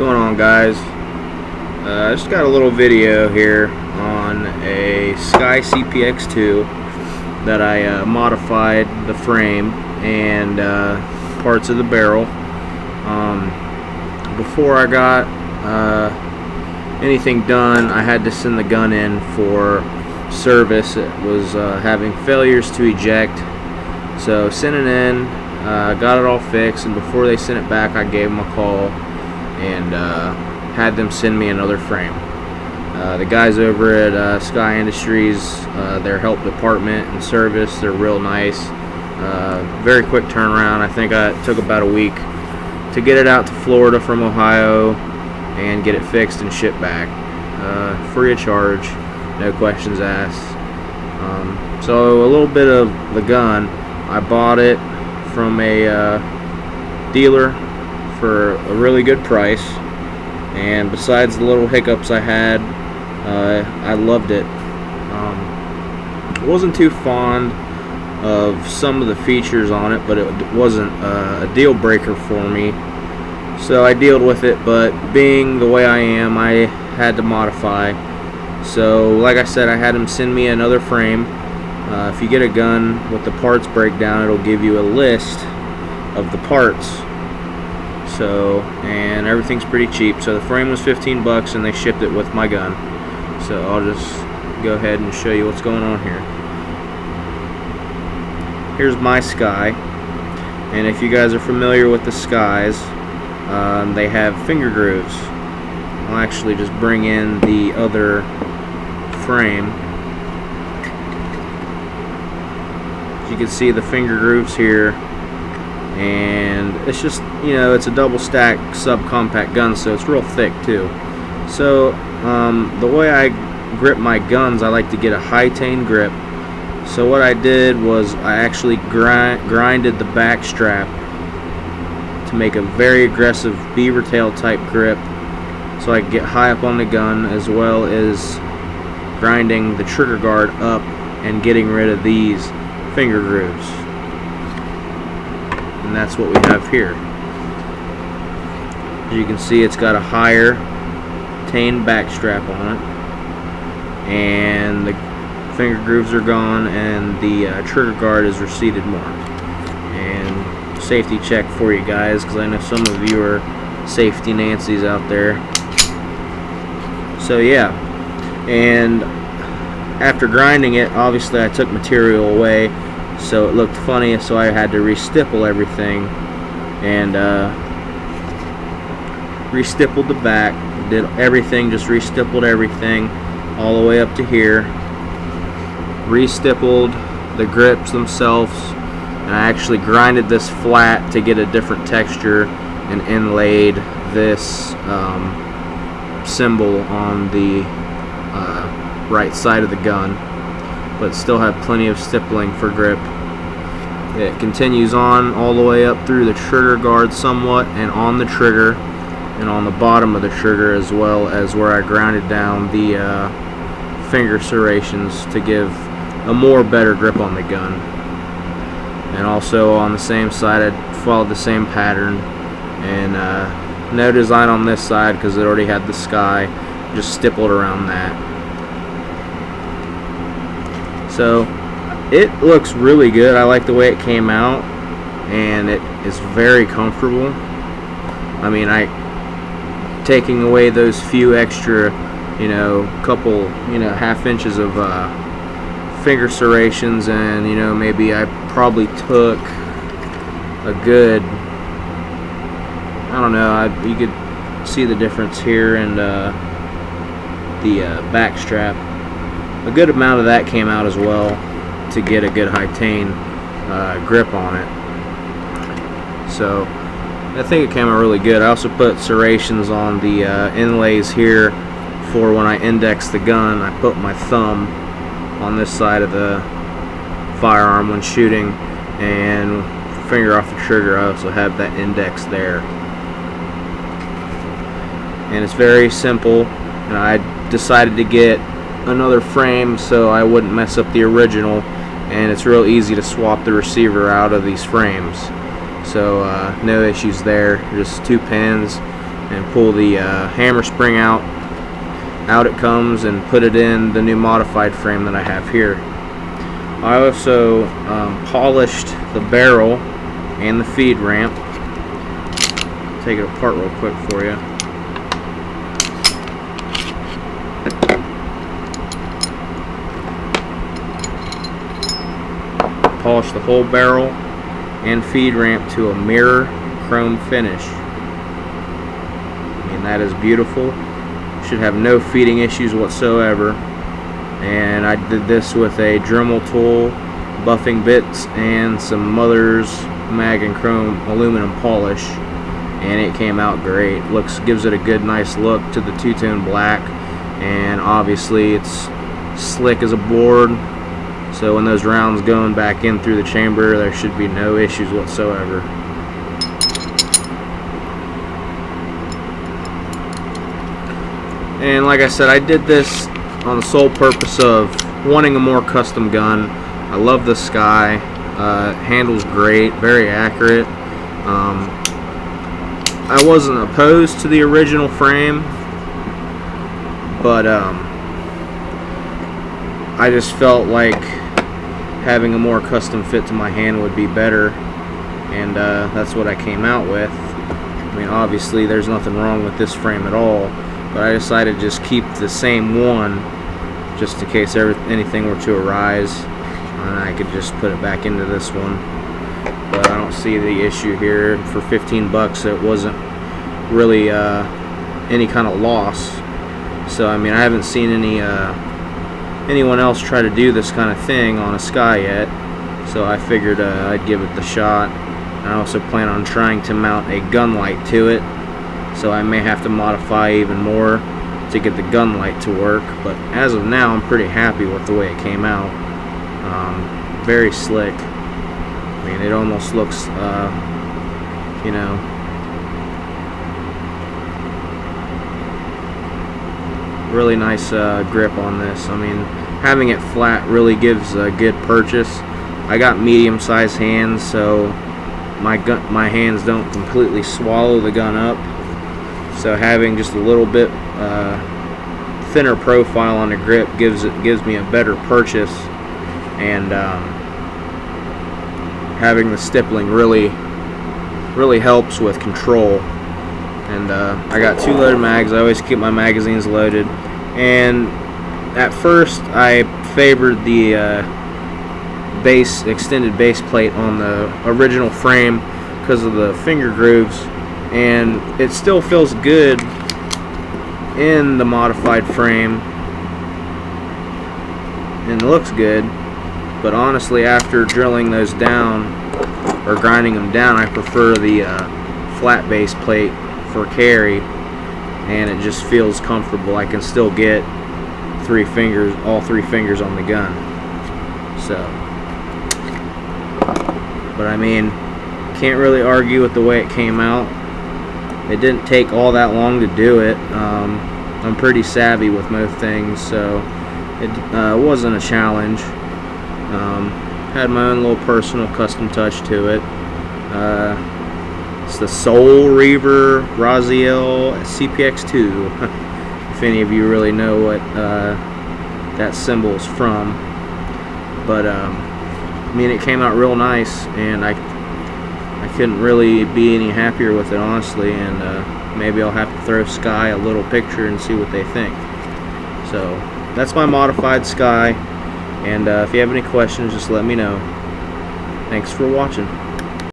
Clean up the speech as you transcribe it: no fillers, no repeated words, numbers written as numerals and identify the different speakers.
Speaker 1: going on, guys? I just got a little video here on a SCCY CPX2 that I modified the frame and parts of the barrel. Before I got anything done, I had to send the gun in for service. It was having failures to eject, so sent it in, got it all fixed, and before they sent it back, I gave them a call and had them send me another frame. The guys over at SCCY Industries, their help department and service, they're real nice. Very quick turnaround. I think it took about a week to get it out to Florida from Ohio and get it fixed and shipped back, free of charge, no questions asked. So a little bit of the gun, I bought it from a dealer for a really good price, and besides the little hiccups I had, I loved it. Wasn't too fond of some of the features on it, but it wasn't a deal breaker for me, so I dealt with it. But being the way I am, I had to modify. So like I said, I had them send me another frame. If you get a gun with the parts breakdown, it'll give you a list of the parts. So, and everything's pretty cheap. So the frame was 15 bucks and they shipped it with my gun. So I'll just go ahead and show you what's going on here. Here's my SCCY, and if you guys are familiar with the SCCYs, they have finger grooves. I'll actually just bring in the other frame. As you can see, the finger grooves here, and it's just, you know, it's a double stack subcompact gun, so it's real thick too. So the way I grip my guns, I like to get a high tane grip. So what I did was I actually grinded the back strap to make a very aggressive beaver tail type grip, so I could get high up on the gun, as well as grinding the trigger guard up and getting rid of these finger grooves. And that's what we have here. As you can see, it's got a higher tane back strap on it, and the finger grooves are gone, and the trigger guard is receded more. And safety check for you guys, because I know some of you are safety Nancy's out there. So yeah, and after grinding it, obviously I took material away, so it looked funny, so I had to restipple everything, and restippled the back, did everything, just restippled everything all the way up to here, restippled the grips themselves, and I actually grinded this flat to get a different texture and inlaid this symbol on the right side of the gun, but still have plenty of stippling for grip. It continues on all the way up through the trigger guard somewhat, and on the trigger, and on the bottom of the trigger, as well as where I grounded down the finger serrations to give a more better grip on the gun. And also on the same side, I followed the same pattern, and no design on this side because it already had the SCCY, just stippled around that. So it looks really good. I like the way it came out, and it is very comfortable. I mean, taking away those few extra, you know, couple, you know, half inches of finger serrations, and, you know, maybe I probably took a good, I don't know, you could see the difference here, and the back strap, a good amount of that came out as well to get a good high tane grip on it. So I think it came out really good. I also put serrations on the inlays here for when I index the gun. I put my thumb on this side of the firearm when shooting, and finger off the trigger, I also have that index there. And it's very simple, and I decided to get another frame so I wouldn't mess up the original, and it's real easy to swap the receiver out of these frames. So no issues there, just two pins, and pull the hammer spring out. Out it comes, and put it in the new modified frame that I have here. I also polished the barrel and the feed ramp. Take it apart real quick for you. Polished the whole barrel and feed ramp to a mirror chrome finish. I mean, that is beautiful. Should have no feeding issues whatsoever. And I did this with a Dremel tool, buffing bits, and some Mother's mag and chrome aluminum polish, and it came out great. Gives it a good nice look to the two-tone black, and obviously it's slick as a board, so when those rounds going back in through the chamber, there should be no issues whatsoever. And like I said, I did this on the sole purpose of wanting a more custom gun. I love the Sky. Handles great, very accurate. I wasn't opposed to the original frame, but I just felt like having a more custom fit to my hand would be better, and that's what I came out with. I mean, obviously there's nothing wrong with this frame at all, but I decided to just keep the same one just in case anything were to arise, and I could just put it back into this one. But I don't see the issue here. For 15 bucks it wasn't really any kind of loss. So I mean, I haven't seen anyone else try to do this kind of thing on a Sky yet, so I figured I'd give it the shot. I also plan on trying to mount a gun light to it, so I may have to modify even more to get the gun light to work, but as of now I'm pretty happy with the way it came out. Very slick. I mean, it almost looks you know, really nice grip on this. I mean, having it flat really gives a good purchase. I got medium-sized hands, so my hands don't completely swallow the gun up. So having just a little bit thinner profile on the grip gives me a better purchase, and having the stippling really helps with control. And I got 2 loaded mags. I always keep my magazines loaded. And at first I favored the extended base plate on the original frame because of the finger grooves, and it still feels good in the modified frame and looks good. But honestly, after drilling those down or grinding them down, I prefer the flat base plate for carry, and it just feels comfortable. I can still get all three fingers on the gun. So, but I mean, can't really argue with the way it came out. It didn't take all that long to do it. I'm pretty savvy with most things, so it wasn't a challenge. Had my own little personal custom touch to it. It's the Soul Reaver Raziel CPX2. If any of you really know what that symbol is from. But I mean, it came out real nice, and I couldn't really be any happier with it, honestly. And maybe I'll have to throw Sky a little picture and see what they think. So that's my modified Sky, and if you have any questions, just let me know. Thanks for watching.